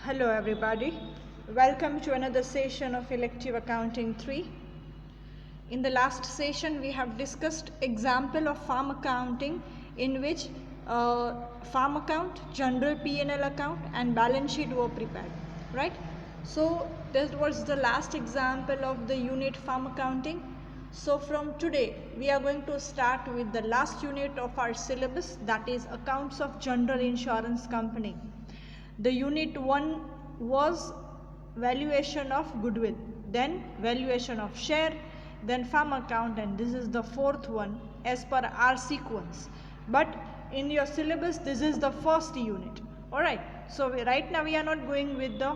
Hello everybody, welcome to another session of Elective Accounting 3. In the last session we have discussed example of farm accounting in which farm account, general P&L account and balance sheet were prepared, right? So that was the last example of the unit farm accounting. So from today we are going to start with the last unit of our syllabus, that is accounts of general insurance company. The unit 1 was valuation of goodwill, then valuation of share, then farm account, and this is the fourth one as per our sequence. But in your syllabus this is the first unit. Alright, so right now we are not going with the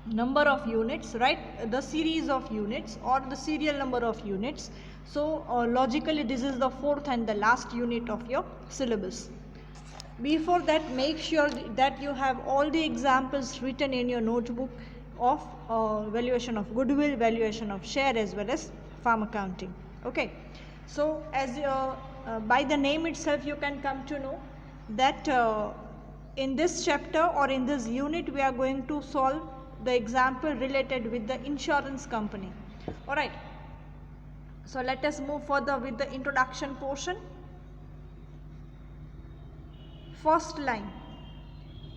number of units, right? The series of units or the serial number of units. So logically this is the fourth and the last unit of your syllabus. Before that, make sure that you have all the examples written in your notebook of valuation of goodwill, valuation of share as well as farm accounting. Okay, so as by the name itself you can come to know that in this chapter or in this unit we are going to solve the example related with the insurance company. Alright, so let us move further with the introduction portion. First line,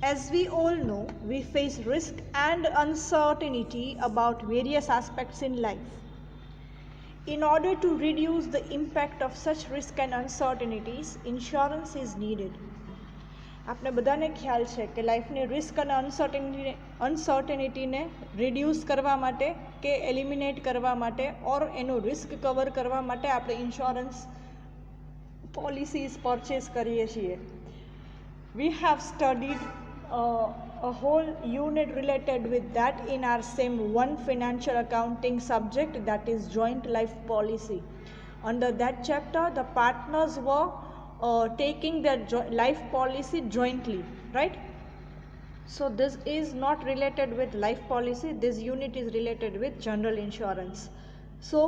as we all know, we face risk and uncertainty about various aspects in life. In order to reduce the impact of such risk and uncertainties, insurance is needed. આપણે બધાને ખ્યાલ છે કે લાઈફની risk અને અનસર્ટેનિટીને reduce કરવા માટે કે eliminate કરવા માટે ઓર એનું રિસ્ક કવર કરવા માટે આપણે ઇન્સ્યોરન્સ પોલિસીઝ પરચેસ કરીએ છીએ. We have studied a whole unit related with that in our same one financial accounting subject, that is joint life policy. Under that chapter the partners were taking their life policy jointly, right? So this is not related with life policy, this unit is related with general insurance. So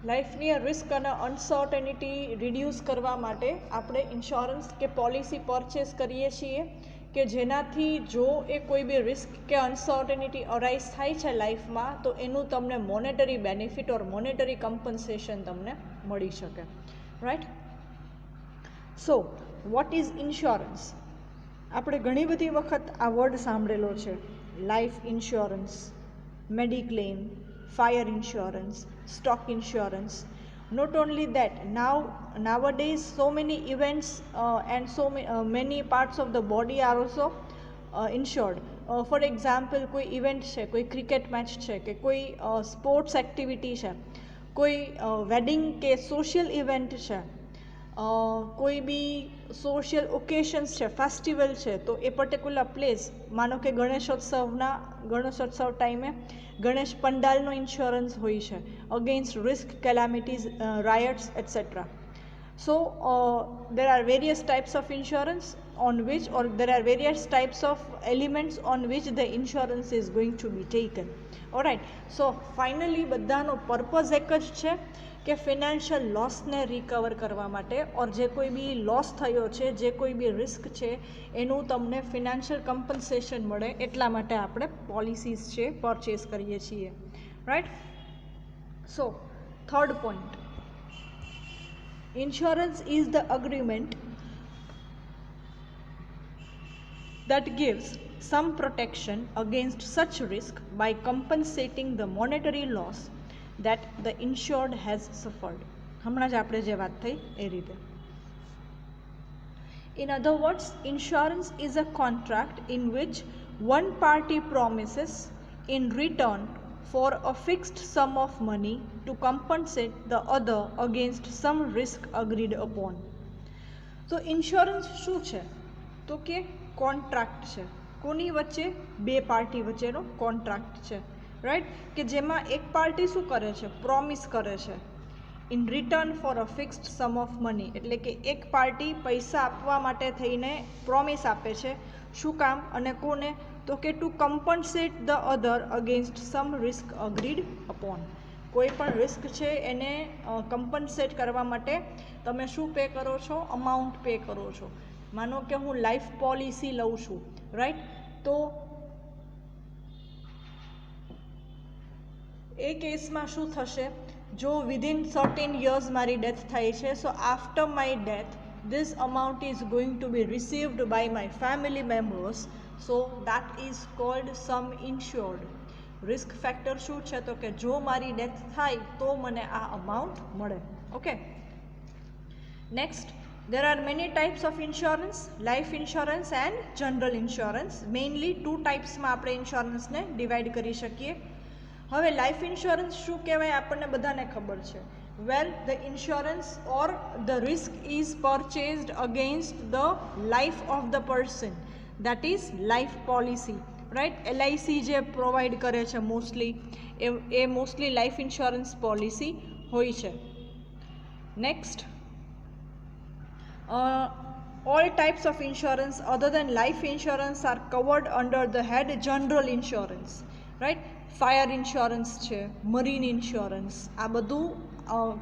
લાઈફની risk અને uncertainty reduce કરવા માટે આપણે insurance કે policy purchase કરીએ છીએ કે જેનાથી જો એ કોઈ બી રિસ્ક કે અનસર્ટેનિટી અરાઇઝ થાય છે લાઈફમાં તો એનું તમને મોનેટરી બેનિફિટ ઓર મોનેટરી કમ્પન્સેશન તમને મળી શકે, right? So what is insurance? આપણે ઘણી બધી વખત આ વર્ડ સાંભળેલો છે, life insurance, mediclaim, fire insurance, stock insurance. Not only that, nowadays so many events and so many parts of the body are also insured. For example, કોઈ event છે, કોઈ cricket match છે કે કોઈ સ્પોર્ટ્સ એક્ટિવિટી છે, કોઈ wedding કે social event છે, કોઈ બી સોશિયલ ઓકેશન્સ છે, ફેસ્ટિવલ છે, તો એ પર્ટિક્યુલર પ્લેસ, માનો કે ગણેશોત્સવ ટાઈમે ગણેશ પંડાલનો ઇન્સ્યોરન્સ હોય છે against risk, calamities, riots etcetera. So there are various types of insurance on which, or there are various types of elements on which the insurance is going to be taken. Alright, so finally બધાનો purpose એક જ છે કે financial લોસને recover કરવા માટે ઓર જે કોઈ બી લોસ થયો છે, જે કોઈ બી રિસ્ક છે એનું તમને ફિનાન્શિયલ કમ્પન્સેશન મળે એટલા માટે આપણે પોલિસીઝ છે પરચેસ કરીએ છીએ, right? So third point, insurance is the agreement that gives some protection against such risk by compensating the monetary loss that the insured has suffered. હમણાં જ આપણે જે વાત થઈ એ રીતે. In other words, insurance is a contract in which one party promises in return for a fixed sum of money to compensate the other against some risk agreed upon. So insurance શું છે? તો કે contract છે. કોની વચ્ચે? બે party વચ્ચેનો contract છે, રાઈટ? કે જેમાં એક પાર્ટી શું કરે છે? પ્રોમિસ કરે છે in return for a fixed sum of money, એટલે કે એક પાર્ટી પૈસા આપવા માટે થઈને પ્રોમિસ આપે છે. શું કામ અને કોને? તો કે to compensate the other against some risk agreed upon. કોઈ પણ રિસ્ક છે એને કમ્પન્સેટ કરવા માટે તમે શું પે કરો છો? અમાઉન્ટ પે કરો છો. માનો કે હું લાઈફ પોલિસી લઉં છું, રાઈટ, તો એ કેસમાં શું થશે, જો વિધિન 13 years મારી ડેથ થાય છે, so after my death this amount is going to be received by my family members, so that is called sum insured. risk factor શું છે, તો કે જો મારી ડેથ થાય તો મને આ અમાઉન્ટ મળે. Okay, next, there are many types of insurance, life insurance and general insurance. mainly 2 typesમાં આપણે ઇન્સ્યોરન્સને ડિવાઈડ કરી શકીએ. હવે લાઈફ ઇન્સ્યોરન્સ શું કહેવાય આપણને બધાને ખબર છે. well, the insurance or the risk is purchased against the life of the person, that is life policy, right. LIC જે પ્રોવાઈડ કરે છે મોસ્ટલી એ મોસ્ટલી લાઈફ ઇન્સ્યોરન્સ પોલિસી હોય છે. Next, all types of insurance other than life insurance are covered under the head general insurance, right. Fire insurance છે, marine insurance, આ બધું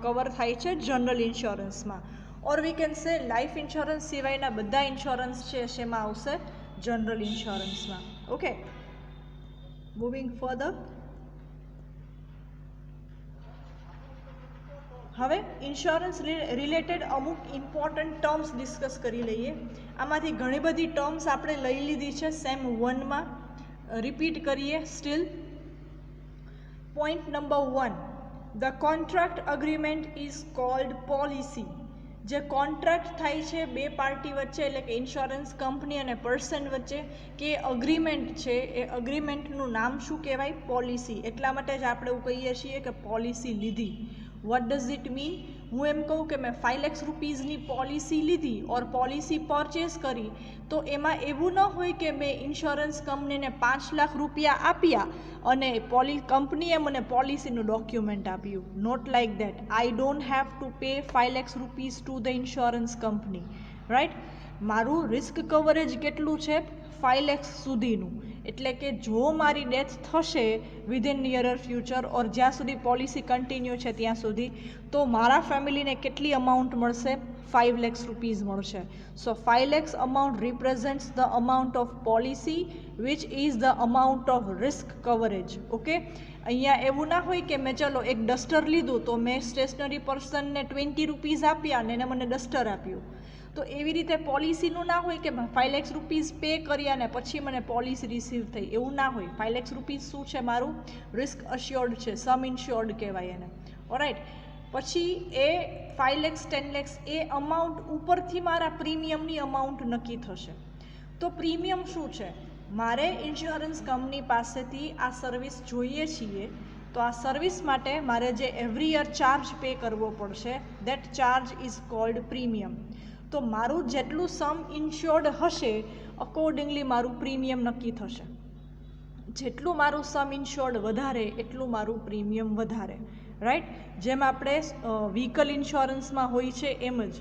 cover થાય છે જનરલ ઇન્સ્યોરન્સમાં. Or we can say life insurance સિવાયના બધા ઇન્સ્યોરન્સ છે શેમાં આવશે, જનરલ ઇન્સ્યોરન્સમાં. Okay, moving further. હવે ઇન્સ્યોરન્સ રિલેટેડ અમુક ઇમ્પોર્ટન્ટ ટર્મ્સ ડિસ્કસ કરી લઈએ. આમાંથી ઘણી બધી ટર્મ્સ આપણે લઈ લીધી છે સેમ 1માં, રિપીટ કરીએ steel. Point number 1, the contract agreement is called policy. જે કોન્ટ્રાક્ટ થાય છે બે પાર્ટી વચ્ચે, એટલે કે ઇન્સ્યોરન્સ કંપની અને પર્સન વચ્ચે, કે અગ્રીમેન્ટ છે, એ અગ્રીમેન્ટનું નામ શું કહેવાય, પોલિસી. એટલા માટે જ આપણે એવું કહીએ છીએ કે પોલિસી લીધી. What does it mean? હું એમ કહું કે મેં 5 લાખ રૂપીઝની પોલિસી લીધી ઓર પોલિસી પરચેસ કરી, તો એમાં એવું ન હોય કે મેં ઇન્સ્યોરન્સ કંપનીને 5 લાખ રૂપિયા આપ્યા અને કંપનીએ મને પોલિસીનું ડોક્યુમેન્ટ આપ્યું. Not like that. I don't have to pay 5 lakh rupees to the insurance company, right. મારું રિસ્ક કવરેજ કેટલું છે, 5 લાખ સુધીનું. એટલે કે જો મારી ડેથ થશે વિધિન નિયરર ફ્યુચર ઓર જ્યાં સુધી પોલિસી કન્ટિન્યુ છે ત્યાં સુધી, તો મારા ફેમિલીને કેટલી અમાઉન્ટ મળશે, 5 lakhs રૂપીઝ મળશે. So 5 lakhs amount represents the amount of policy which is the amount of risk coverage. Okay, અહીંયા એવું ના હોય કે મેં ચલો એક ડસ્ટર લીધું તો મેં સ્ટેશનરી પર્સનને 20 રૂપીઝ આપ્યા અને એને મને ડસ્ટર આપ્યું. તો એવી રીતે પોલિસીનું ના હોય કે 5 lakhs રૂપીઝ પે કર્યા ને પછી મને પોલિસી રિસીવ થઈ, એવું ના હોય. 5 lakhs રૂપીઝ શું છે, મારું રિસ્ક અશ્યોર્ડ છે, સમ ઇન્શ્યોર્ડ કહેવાય એને. ઓરાઇટ, પછી એ 5 lakhs 10 lakhs એ અમાઉન્ટ ઉપરથી મારા પ્રીમિયમની અમાઉન્ટ નક્કી થશે. તો પ્રીમિયમ શું છે, મારે ઇન્સ્યોરન્સ કંપની પાસેથી આ સર્વિસ જોઈએ છીએ, તો આ સર્વિસ માટે મારે જે એવરી યર ચાર્જ પે કરવો પડશે, that charge is called premium. તો મારું જેટલું સમ ઇન્શ્યોર્ડ હશે અકોર્ડિંગલી મારું પ્રીમિયમ નક્કી થશે. જેટલું મારું સમ ઇન્શ્યોર્ડ વધારે એટલું મારું પ્રીમિયમ વધારે, રાઈટ. જેમ આપણે વ્હીકલ ઇન્સ્યોરન્સમાં હોય છે એમ જ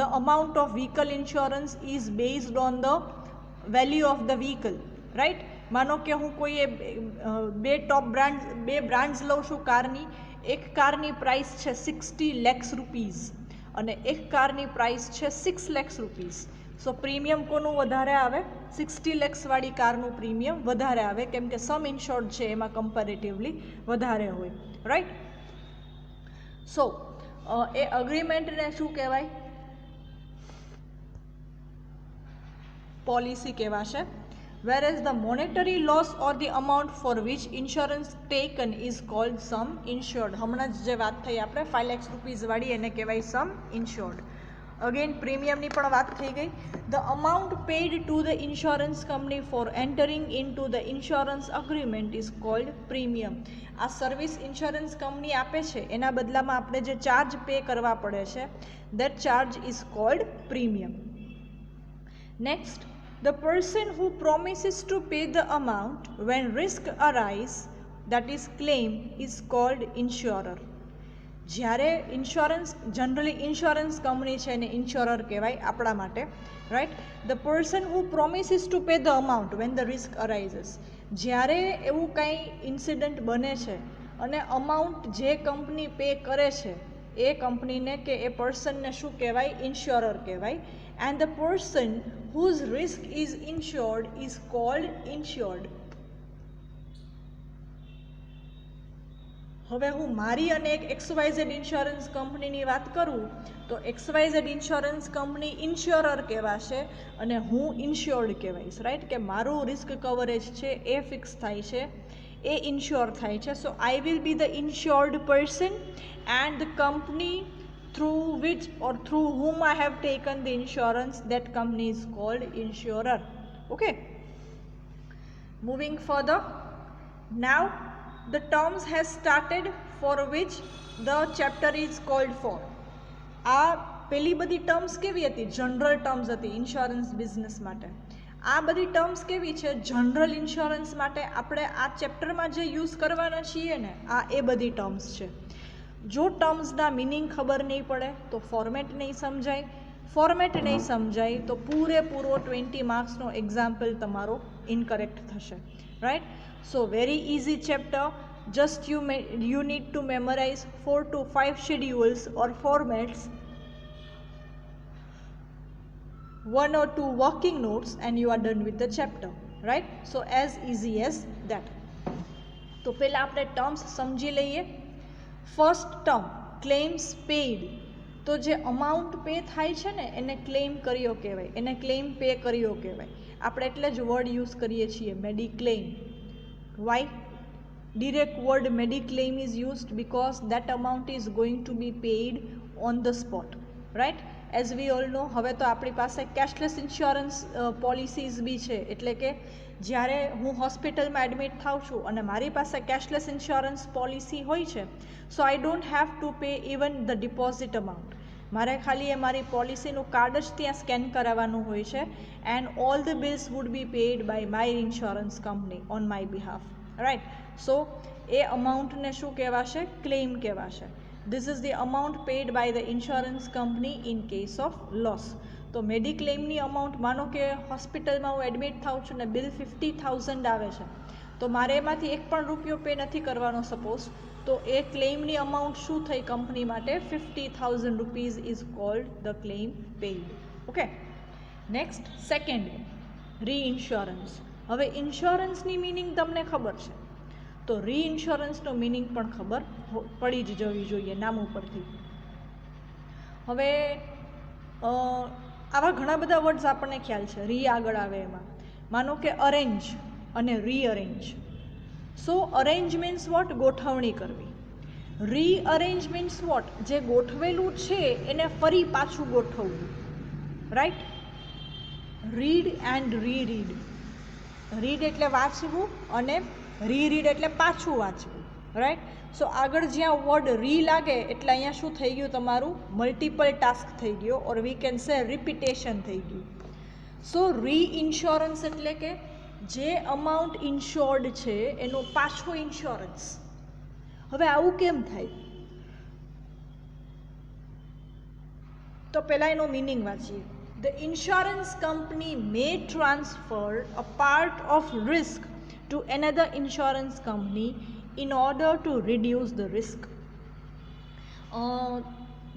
the amount of vehicle insurance is based on the value of the vehicle, right. માનો કે હું કોઈ બે બ્રાન્ડ્સ લઉં છું કારની. એક કારની પ્રાઇસ છે 60 lakhs રૂપીઝ અને એક કારની પ્રાઇસ છે 6 lakhs રૂપીઝ. સો પ્રીમિયમ કોનું વધારે આવે, 60 lakhs વાળી કારનું પ્રીમિયમ વધારે આવે, કેમ કે સમ ઇન્શ્યોર્ડ છે એમાં કમ્પેરેટિવલી વધારે હોય, રાઈટ. સો એ અગ્રીમેન્ટને શું કહેવાય, પોલિસી કહેવાશે. whereas the monetary loss or the amount for which insurance taken is called sum insured. હમણાં જ જે વાત થઈ આપણે 5 lakhs રૂપીઝ વાળી એને કહેવાય sum insured. અગેન પ્રીમિયમની પણ વાત થઈ ગઈ. the amount paid to the insurance company for entering into the insurance agreement is called premium. આ સર્વિસ ઇન્સ્યોરન્સ કંપની આપે છે એના બદલામાં આપણે જે ચાર્જ પે કરવા પડે છે, that charge is called premium. next, the person who promises to pay the amount when risk arise, that is claim, is called insurer. જ્યારે ઇન્સ્યોરન્સ, જનરલી ઇન્સ્યોરન્સ કંપની છે એને ઇન્સ્યોરર કહેવાય આપણા માટે, right. The person who promises to pay the amount when the risk arises. જ્યારે એવું કાંઈ incident બને છે અને અમાઉન્ટ જે કંપની પે કરે છે એ કંપનીને કે એ પર્સનને શું કહેવાય? ઇન્શ્યોરર કહેવાય. And the person whose risk is insured is called insured. હવે હું મારી અને એક XYZ ઇન્સ્યોરન્સ કંપનીની વાત કરું તો XYZ ઇન્સ્યોરન્સ કંપની ઇન્શ્યોરર કહેવાશે અને હું ઇન્શ્યોર્ડ કહેવાઈશ, રાઈટ? કે મારું રિસ્ક કવરેજ છે એ ફિક્સ થાય છે, એ ઇન્શ્યોર થાય છે. So I will be the insured person and the company through which or through whom I have taken the insurance, that company is called insurer. Okay, moving further. Now the terms has started for which the chapter is called for. આ પેલી બધી terms કેવી હતી? General terms હતી insurance business માટે. આ બધી terms કેવી છે? જનરલ ઇન્સ્યોરન્સ માટે આપણે આ ચેપ્ટરમાં જે યુઝ કરવાના છીએ ને, આ એ બધી ટર્મ્સ છે. જો ટર્મ્સના મિનિંગ ખબર નહીં પડે તો ફોર્મેટ નહીં સમજાય, ફોર્મેટ નહીં સમજાય તો પૂરેપૂરો 20 માર્ક્સનો એક્ઝામ્પલ તમારો ઇનકરેક્ટ થશે, right? So very easy chapter. Just you need to memorize 4 to 5 schedules or formats, 1 or 2 working notes, and you are done with the chapter, right? So as easy as that. તો પહેલા આપણે terms સમજી લઈએ. First term claims paid. તો જે amount pay થાય છે ને એને ક્લેમ કર્યો કહેવાય, એને ક્લેમ પે કર્યો કહેવાય. આપણે એટલે જ વર્ડ યુઝ કરીએ છીએ mediclaim. Why? Direct word mediclaim is used because that amount is going to be paid on the spot, right? As we all know, હવે તો આપણી પાસે કેશલેસ ઇન્સ્યોરન્સ પોલિસીઝ બી છે. એટલે કે જ્યારે હું હોસ્પિટલમાં એડમિટ થાઉં છું અને મારી પાસે કેશલેસ ઇન્સ્યોરન્સ પોલિસી હોય છે, so I don't have to pay even the deposit amount. મારે ખાલી એ મારી પોલિસીનું કાર્ડ જ ત્યાં સ્કેન કરાવવાનું હોય છે and all the bills would be paid by my insurance company on my behalf, right? So એ અમાઉન્ટને શું કહેવાશે? ક્લેમ કહેવાશે. This is the amount paid by the insurance company in case of loss. તો મેડિક્લેમની અમાઉન્ટ, માનો કે હોસ્પિટલમાં હું એડમિટ થાઉં છું ને બિલ 50,000 આવે છે, તો મારે એમાંથી એક પણ રૂપિયો પે નથી કરવાનો સપોઝ, તો એ ક્લેમની અમાઉન્ટ શું થઈ કંપની માટે? 50,000 rupees is called the claim paid. Okay, next second, reinsurance. હવે ઇન્સ્યોરન્સની મિનિંગ તમને ખબર છે, તો રીઇન્સ્યોરન્સનો મિનિંગ પણ ખબર પડી જ જવી જોઈએ નામ ઉપરથી. હવે આવા ઘણા બધા વર્ડ્સ આપણને ખ્યાલ છે. રી આગળ આવે એમાં, માનો કે અરેન્જ અને rearrange. So arrange means what? ગોઠવણી કરવી. Rearrange means what? જે ગોઠવેલું છે એને ફરી પાછું ગોઠવવું, right? Read and reread. Read એટલે વાંચવું અને રીરીડ એટલે પાછું વાંચવું, રાઈટ? સો આગળ જ્યાં વર્ડ રી લાગે એટલે અહીંયા શું થઈ ગયું? તમારું મલ્ટિપલ ટાસ્ક થઈ ગયો, ઓર વી કેન સે રિપીટેશન થઈ ગયું. સો રીઇન્સ્યોરન્સ એટલે કે જે અમાઉન્ટ ઇન્શ્યોર્ડ છે એનો પાછો ઇન્સ્યોરન્સ. હવે આવું કેમ થાય? તો પહેલાં એનો મિનિંગ વાંચીએ. The insurance company may transfer a part of risk to another insurance company in order to reduce the risk.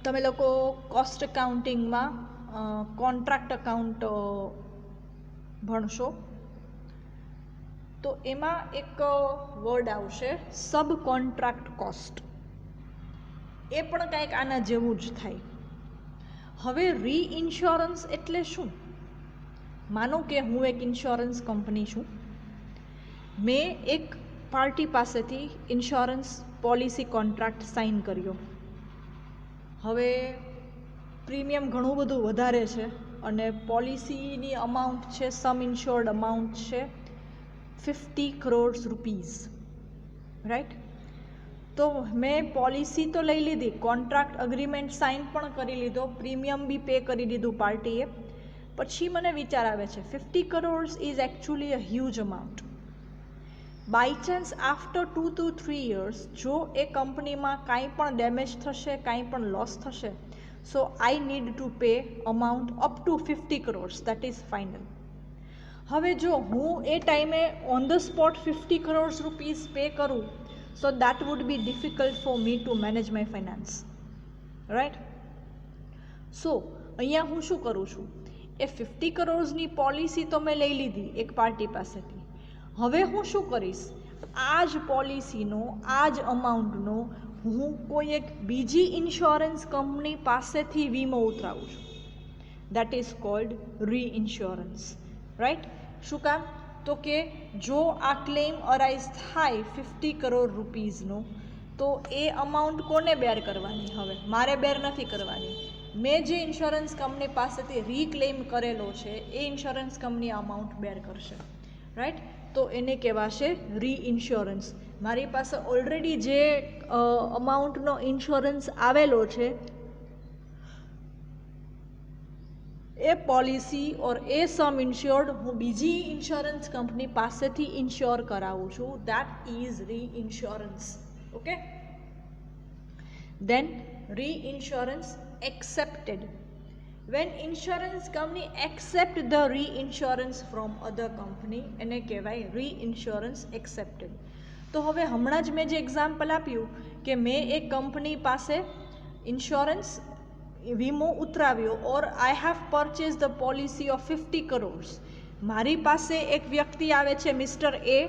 તમે લોકો કોસ્ટ એકાઉન્ટિંગમાં કોન્ટ્રાક્ટ અકાઉન્ટ ભણશો તો એમાં એક વર્ડ આવશે સબ કોન્ટ્રાક્ટ કોસ્ટ. એ પણ કંઈક આના જેવું જ થાય. હવે રીઇન્સ્યોરન્સ એટલે શું? માનો કે હું એક ઇન્સ્યોરન્સ કંપની છું, મેં એક પાર્ટી પાસેથી ઇન્સ્યોરન્સ પોલિસી કોન્ટ્રાક્ટ સાઇન કર્યો. હવે પ્રીમિયમ ઘણું બધું વધારે છે અને પોલિસીની અમાઉન્ટ છે, સમ ઇન્શ્યોર્ડ અમાઉન્ટ છે 50 crores રૂપીઝ, રાઈટ? તો મેં પોલિસી તો લઈ લીધી, કોન્ટ્રાક્ટ અગ્રીમેન્ટ સાઇન પણ કરી લીધો, પ્રીમિયમ બી પે કરી દીધું પાર્ટીએ. પછી મને વિચાર આવે છે 50 crores is actually a huge amount. By chance after 2 to 3 years જો એ કંપનીમાં કાંઈ પણ ડેમેજ થશે, કાંઈ પણ લોસ થશે, so I need to pay amount up to 50 crores, that is final. હવે જો હું એ ટાઈમે on the spot 50 crores rupees pay કરું, so that would be difficult for me to manage my finance, right. So અહીંયા હું શું કરું છું, એ 50 કરોડની પોલિસી તો મેં લઈ લીધી એક પાર્ટી પાસેથી. હવે હું શું કરીશ, આ જ પોલિસીનો આ જ અમાઉન્ટનો હું કોઈ એક બીજી ઇન્સ્યોરન્સ કંપની પાસેથી વીમો ઉતરાવું છું. That is called reinsurance. Right. શું કામ, તો કે જો આ ક્લેમ અરાઇઝ થાય 50 કરોડ રૂપીઝનો, તો એ અમાઉન્ટ કોને બેર કરવાની? હવે મારે બેર નથી કરવાની. મેં જે ઇન્સ્યોરન્સ કંપની પાસેથી રીક્લેમ કરેલો છે એ ઇન્સ્યોરન્સ કંપની અમાઉન્ટ બેર કરશે. રાઈટ. તો એને કહેવાશે રીઇન્સ્યોરન્સ. મારી પાસે ઓલરેડી જે અમાઉન્ટનો ઇન્સ્યોરન્સ આવેલો છે એ પોલિસી ઓર એ સમ ઇન્શ્યોર્ડ હું બીજી ઇન્સ્યોરન્સ કંપની પાસેથી ઇન્શ્યોર કરાવું છું. That is reinsurance. Okay. Then reinsurance accepted. When insurance company accept the reinsurance from other company, એને કહેવાય reinsurance accepted. તો હવે હમણાં જ મેં જે એક્ઝામ્પલ આપ્યું કે મેં એક કંપની પાસે ઇન્સ્યોરન્સ વીમો ઉતરાવ્યો or I have purchase the policy of 50 crores. મારી પાસે એક વ્યક્તિ આવે છે મિસ્ટર એ,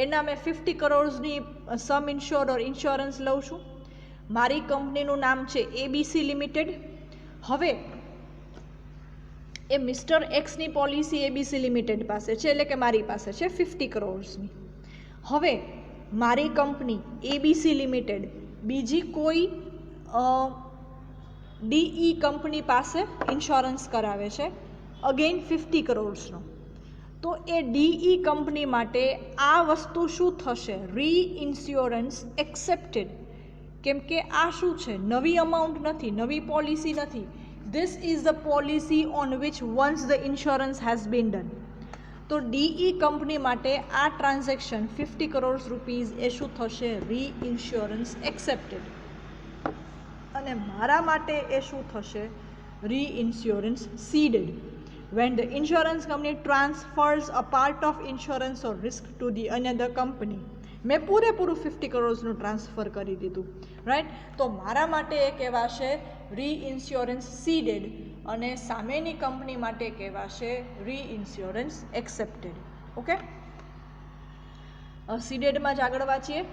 એના મેં 50 કરોડ્સની સમ ઇન્શ્યોર્ડ ઓર ઇન્સ્યોરન્સ લઉં છું. મારી કંપનીનું નામ છે એબીસી લિમિટેડ. હવે એ મિસ્ટર એક્સની પોલિસી એબીસી લિમિટેડ પાસે છે, એટલે કે મારી પાસે છે 50 કરોડ્સની. હવે મારી કંપની એબીસી લિમિટેડ બીજી કોઈ ડીઈ કંપની પાસે ઇન્સ્યોરન્સ કરાવે છે અગેન 50 કરોડ્સનો. તો એ ડીઈ કંપની માટે આ વસ્તુ શું થશે? Reinsurance accepted. કેમ કે આ શું છે? નવી અમાઉન્ટ નથી, નવી પોલિસી નથી. This is the policy on which once the insurance has been done. તો ડીઈ કંપની માટે આ ટ્રાન્ઝેક્શન 50 કરોડ રૂપીઝ એ શું થશે? Reinsurance accepted. અને મારા માટે એ શું થશે? Reinsurance ceded. When the insurance company transfers a part of insurance or risk to the another company. મેં પૂરેપૂરું 50 કરોડનું ટ્રાન્સફર કરી દીધું. રાઈટ. તો મારા માટે એ કહેવાશે રીઇન્સ્યોરન્સ સીડેડ અને સામેની કંપની માટે કહેવાશે રીઇન્સ્યોરન્સ એક્સેપ્ટેડ. ઓકે. સીડેડમાં જ આગળ વાંચીએ.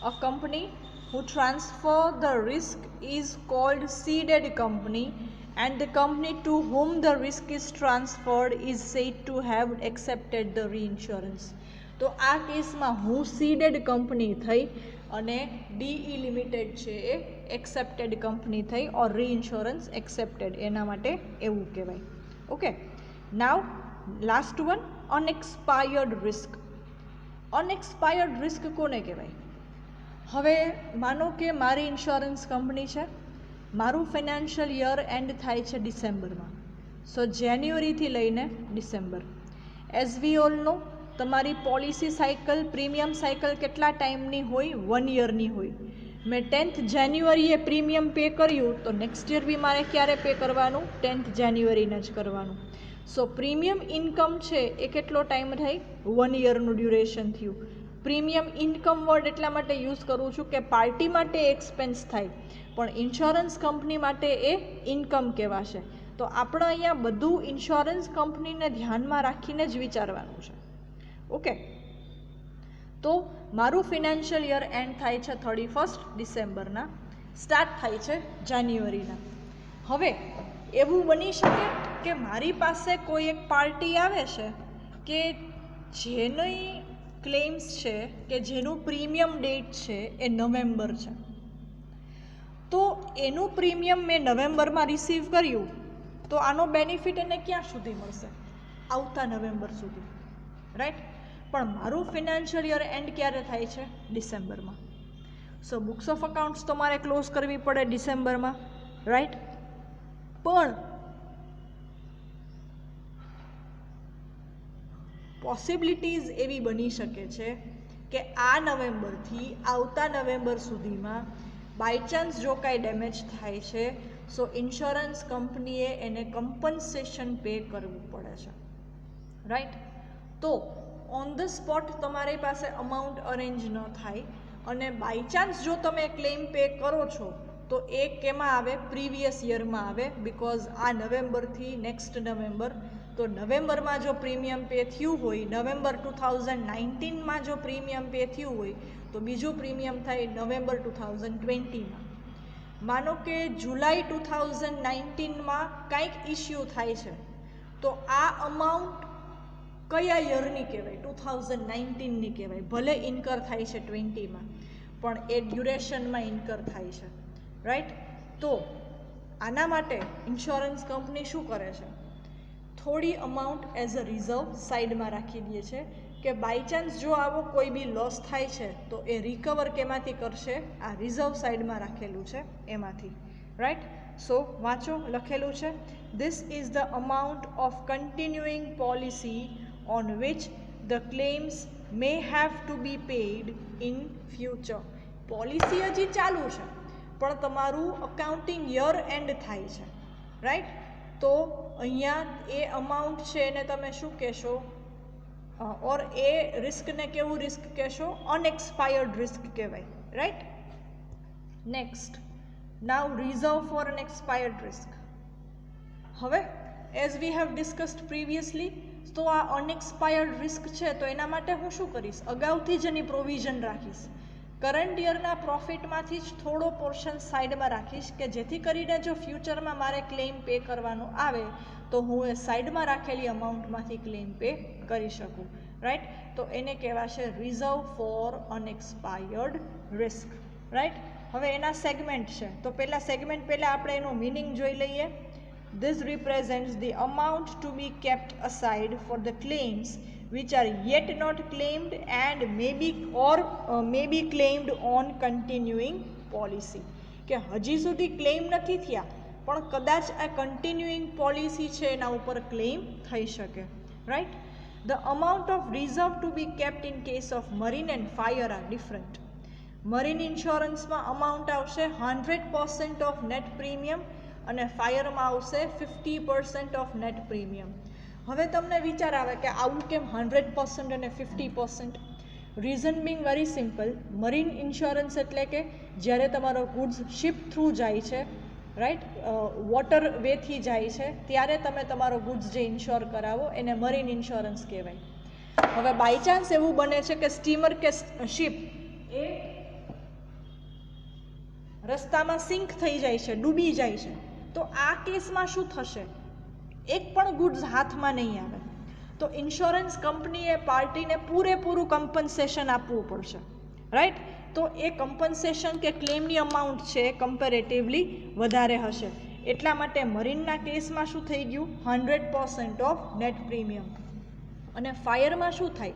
અ company who transfer the risk is called seeded company and the company to whom the risk is transferred is said to have accepted the reinsurance. તો આ કેસમાં હું સીડેડ કંપની થઈ અને ડીઈ લિમિટેડ છે એ એક્સેપ્ટેડ કંપની થઈ ઓર રીઇન્સ્યોરન્સ accepted, એના માટે એવું કહેવાય. ઓકે. નાવ લાસ્ટ વન, અનએક્સપાયર્ડ રિસ્ક. અનએક્સપાયર્ડ રિસ્ક કોને કહેવાય? હવે માનો કે મારી ઇન્સ્યોરન્સ કંપની છે, મારું ફાઇનાન્શિયલ યર એન્ડ થાય છે ડિસેમ્બરમાં. સો જાન્યુઆરીથી લઈને December. As we all know તમારી પોલિસી સાયકલ, પ્રીમિયમ સાયકલ કેટલા ટાઈમની હોય? 1 યરની હોય. મેં 10th જાન્યુઆરીએ પ્રીમિયમ પે કર્યું તો નેક્સ્ટ યર બી મારે ક્યારે પે કરવાનું? 10th જાન્યુઆરીને જ કરવાનું. સો પ્રીમિયમ ઇન્કમ છે એ કેટલો ટાઈમ થાય? 1 યરનું ડ્યુરેશન થયું. પ્રીમિયમ ઇન્કમ વર્ડ એટલા માટે યુઝ કરું છું કે પાર્ટી માટે એક્સપેન્સ થાય, પણ ઇન્સ્યોરન્સ કંપની માટે એ ઇન્કમ કહેવાશે. તો આપણે અહીંયા બધું ઇન્સ્યોરન્સ કંપનીને ધ્યાનમાં રાખીને જ વિચારવાનું છે. ઓકે. તો મારું ફિનાન્શિયલ યર એન્ડ થાય છે 31st ડિસેમ્બરના, સ્ટાર્ટ થાય છે જાન્યુઆરીના. હવે એવું બની શકે કે મારી પાસે કોઈ એક પાર્ટી આવે છે કે જેની ક્લેમ્સ છે કે જેનું પ્રીમિયમ ડેટ છે એ નવેમ્બર છે. તો એનું પ્રીમિયમ મેં નવેમ્બરમાં રિસીવ કર્યું, તો આનો બેનિફિટ એને ક્યાં સુધી મળશે? આવતા નવેમ્બર સુધી. રાઈટ. પણ મારું ફિનાન્શિયલ યર એન્ડ ક્યારે થાય છે? ડિસેમ્બરમાં. સો બુક્સ ઓફ અકાઉન્ટ્સ તો મારે ક્લોઝ કરવી પડે ડિસેમ્બરમાં. રાઈટ. પણ પોસિબિલિટીઝ એવી બની શકે છે કે આ નવેમ્બરથી આવતા નવેમ્બર સુધીમાં બાય ચાન્સ જો કાંઈ ડેમેજ થાય છે, સો ઇન્સ્યોરન્સ કંપનીએ એને કમ્પન્સેશન પે કરવું પડે છે. રાઈટ. તો ઓન ધ સ્પોટ તમારી પાસે અમાઉન્ટ અરેન્જ ન થાય અને બાય ચાન્સ જો તમે ક્લેમ પે કરો છો તો એ કેમાં આવે? પ્રીવિયસ યરમાં આવે, બિકોઝ આ નવેમ્બરથી નેક્સ્ટ નવેમ્બર. તો નવેમ્બરમાં જો પ્રીમિયમ પે થયું હોય, નવેમ્બર 2019માં જો પ્રીમિયમ પે થયું હોય, તો બીજું પ્રીમિયમ થાય નવેમ્બર 2020માં. માનો કે જુલાઈ 2019માં કંઈક ઇસ્યુ થાય છે, તો આ અમાઉન્ટ કયા યરની કહેવાય? 2019ની કહેવાય. ભલે ઇન્કર થાય છે 20માં, પણ એ ડ્યુરેશનમાં ઇન્કર થાય છે, રાઈટ? તો આના માટે ઇન્સ્યોરન્સ કંપની શું કરે છે? થોડી અમાઉન્ટ એઝ અ રિઝર્વ સાઈડમાં રાખી દે છે કે બાય ચાન્સ જો આવો કોઈ બી લોસ થાય છે તો એ રિકવર કેમાંથી કરશે? આ રિઝર્વ સાઈડમાં રાખેલું છે એમાંથી, રાઈટ? સો વાંચો, લખેલું છે, this is the amount of continuing policy on which the claims May have to B paid in future. Policy હજી ચાલુ છે, પણ તમારું અકાઉન્ટિંગ યર એન્ડ થાય છે, રાઈટ? તો અહીંયા એ અમાઉન્ટ છે એને તમે શું કહેશો? ઓર એ રિસ્કને કેવું રિસ્ક કહેશો? અનએક્સપાયર્ડ રિસ્ક કહેવાય, right? Next, now reserve for unexpired risk. હવે as we have discussed previously, તો આ અનએક્સપાયર્ડ રિસ્ક છે, તો એના માટે હું શું કરીશ? અગાઉથી જ એની પ્રોવિઝન રાખીશ. કરંટ યરના પ્રોફિટમાંથી જ થોડો પોર્શન સાઈડમાં રાખીશ કે જેથી કરીને જો ફ્યુચરમાં મારે ક્લેમ પે કરવાનો આવે તો હું એ સાઈડમાં રાખેલી અમાઉન્ટમાંથી ક્લેમ પે કરી શકું, રાઈટ? તો એને કહેવાશે reserve for unexpired risk, right? હવે એના સેગમેન્ટ છે, તો સેગમેન્ટ પહેલાં આપણે એનું મિનિંગ જોઈ લઈએ. This represents the amount to be kept aside for the claims which are yet not claimed and may be claimed on continuing policy. કે હજી સુધી ક્લેમ નથી થયા, પણ કદાચ આ કન્ટિન્યુઇંગ પોલિસી છે એના ઉપર ક્લેમ થઈ શકે, right? The amount of reserve to be kept in case of marine and fire are different. Marine ઇન્સ્યોરન્સમાં અમાઉન્ટ આવશે 100% ઓફ નેટ પ્રીમિયમ અને ફાયરમાં આવશે 50% ઓફ નેટ પ્રીમિયમ. હવે તમને વિચાર આવે કે આવું કેમ 100% અને 50%? Reason Bing very simple. Marine insurance એટલે કે જ્યારે તમારો ગુડ્સ શિપ થ્રુ જાય છે, રાઈટ, વોટર વેથી જાય છે, ત્યારે તમે તમારો ગુડ્સ જે ઇન્શ્યોર કરાવો એને મરીન ઇન્સ્યોરન્સ કહેવાય. હવે બાય ચાન્સ એવું બને છે કે સ્ટીમર કે શિપ એ રસ્તામાં સિંક થઈ જાય છે, ડૂબી જાય છે, તો આ કેસમાં શું થશે? એક પણ ગુડ્સ હાથમાં નહીં આવે. તો ઇન્સ્યોરન્સ કંપનીએ પાર્ટીને પૂરેપૂરું કમ્પન્સેશન આપવું પડશે, રાઈટ? તો એ કમ્પન્સેશન કે ક્લેમની અમાઉન્ટ છે એ કમ્પેરેટિવલી વધારે હશે. એટલા માટે મરીનના કેસમાં શું થઈ ગયું? 100% ઓફ નેટ પ્રીમિયમ. અને ફાયરમાં શું થાય?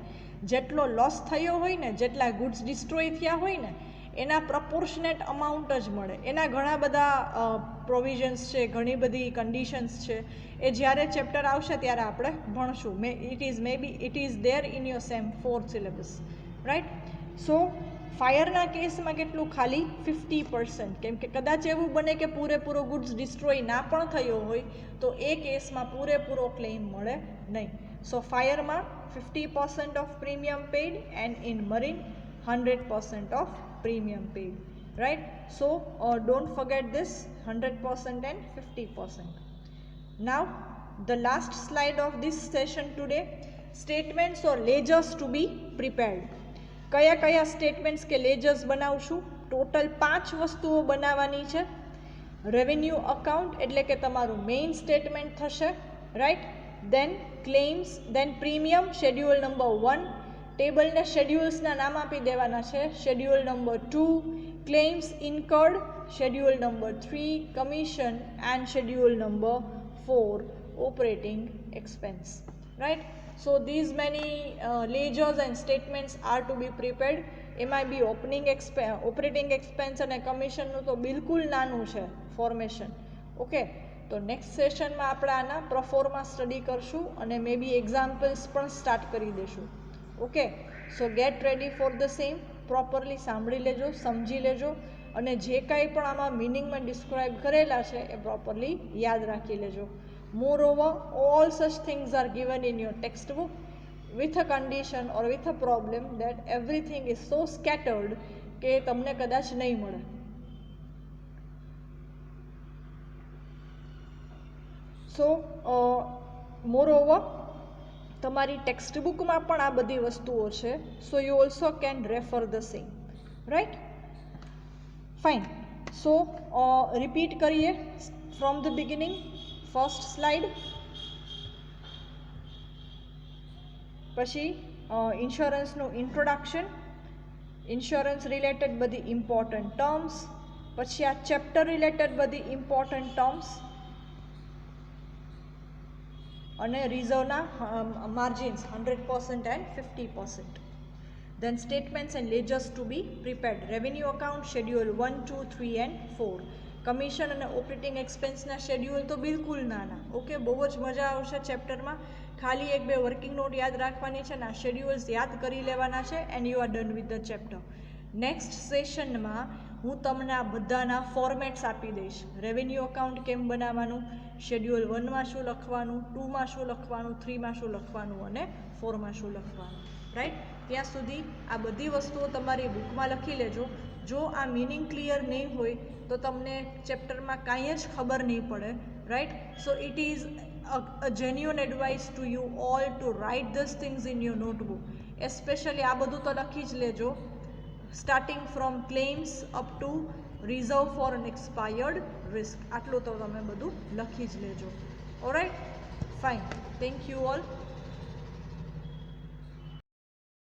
જેટલો લોસ થયો હોય ને, જેટલા ગુડ્સ ડિસ્ટ્રોય થયા હોય ને, એના પ્રપોર્શનેટ અમાઉન્ટ જ મળે. એના ઘણા બધા પ્રોવિઝન્સ છે, ઘણી બધી કન્ડિશન્સ છે, એ જ્યારે ચેપ્ટર આવશે ત્યારે આપણે ભણશું. It is there in your sem 4 syllabus, right? So ફાયરના કેસમાં કેટલું? ખાલી 50%. કેમ કે કદાચ એવું બને કે પૂરેપૂરો ગુડ્સ ડિસ્ટ્રોય ના પણ થયો હોય તો એ કેસમાં પૂરેપૂરો ક્લેમ મળે નહીં. સો ફાયરમાં 50% of premium paid and in marine 100% of premium paid, right? So don't forget this 100% and 50%. Now the last slide of this session today, statements or ledgers to be prepared. કયા કયા સ્ટેટમેન્ટ્સ કે લેજર્સ બનાવશું? Total 5 વસ્તુઓ બનાવવાની છે. Revenue account એટલે કે તમારું મેઇન સ્ટેટમેન્ટ થશે, right? Then claims, then premium, schedule number 1. ટેબલને શેડ્યુલ્સના નામ આપી દેવાના છે. Schedule number 2 claims incurred, schedule number 3 commission and schedule number 4 operating expense, right? So these many ledgers and statements are to be prepared. એમાં બી operating expense અને કમિશનનું તો બિલકુલ નાનું છે ફોર્મેશન, ઓકે? તો નેક્સ્ટ સેશનમાં આપણે આના પ્રોફોર્મા સ્ટડી કરશું અને મે બી એક્ઝામ્પલ્સ પણ સ્ટાર્ટ કરી દઈશું. Okay, so get ready for the same. Properly સાંભળી લેજો, સમજી લેજો, અને જે કાંઈ પણ આમાં મિનિંગમાં ડિસ્ક્રાઇબ કરેલા છે એ પ્રોપરલી યાદ રાખી લેજો. Moreover, all such things are given in your text book with a condition or with a problem that everything is so scattered કે તમને કદાચ નહીં મળે. સો મોરઓવર તમારી ટેક્સ્ટ બુકમાં પણ આ બધી વસ્તુઓ છે. So you also can refer the same, right? Fine. So repeat કરીએ from the beginning. First slide, પછી ઇન્સ્યોરન્સનું ઇન્ટ્રોડક્શન, ઇન્સ્યોરન્સ રિલેટેડ બધી ઇમ્પોર્ટન્ટ ટર્મ્સ, પછી આ ચેપ્ટર રિલેટેડ બધી ઇમ્પોર્ટન્ટ ટર્મ્સ, અને રિઝર્વના margins 100% and 50%. Then statements and ledgers to be prepared. Revenue account schedule 1, 2, 3 and 4. Commission અને ઓપરેટિંગ એક્સપેન્સના શેડ્યુલ તો બિલકુલ નાના. ઓકે, બહુ જ મજા આવશે ચેપ્ટરમાં. ખાલી 1-2 વર્કિંગ નોટ યાદ રાખવાની છે અને આ શેડ્યુલ્સ યાદ કરી લેવાના છે and you are done with the chapter. Next સેશનમાં હું તમને આ બધાના ફોર્મેટ્સ આપી દઈશ. રેવન્યુ અકાઉન્ટ કેમ બનાવવાનું, શેડ્યુલ 1માં શું લખવાનું, 2માં શું લખવાનું, 3માં શું લખવાનું અને 4માં શું લખવાનું, રાઈટ? ત્યાં સુધી આ બધી વસ્તુઓ તમારી બુકમાં લખી લેજો. જો આ મિનિંગ ક્લિયર નહીં હોય તો તમને ચેપ્ટરમાં કાંઈ જ ખબર નહીં પડે, right? So it is a genuine advice to you all to write these things in your notebook. Especially આ બધું તો લખી જ લેજો, starting from claims up to reserve for an expired risk. આટલું તો તમે બધું લખી જ લેજો. Alright, fine. Thank you all.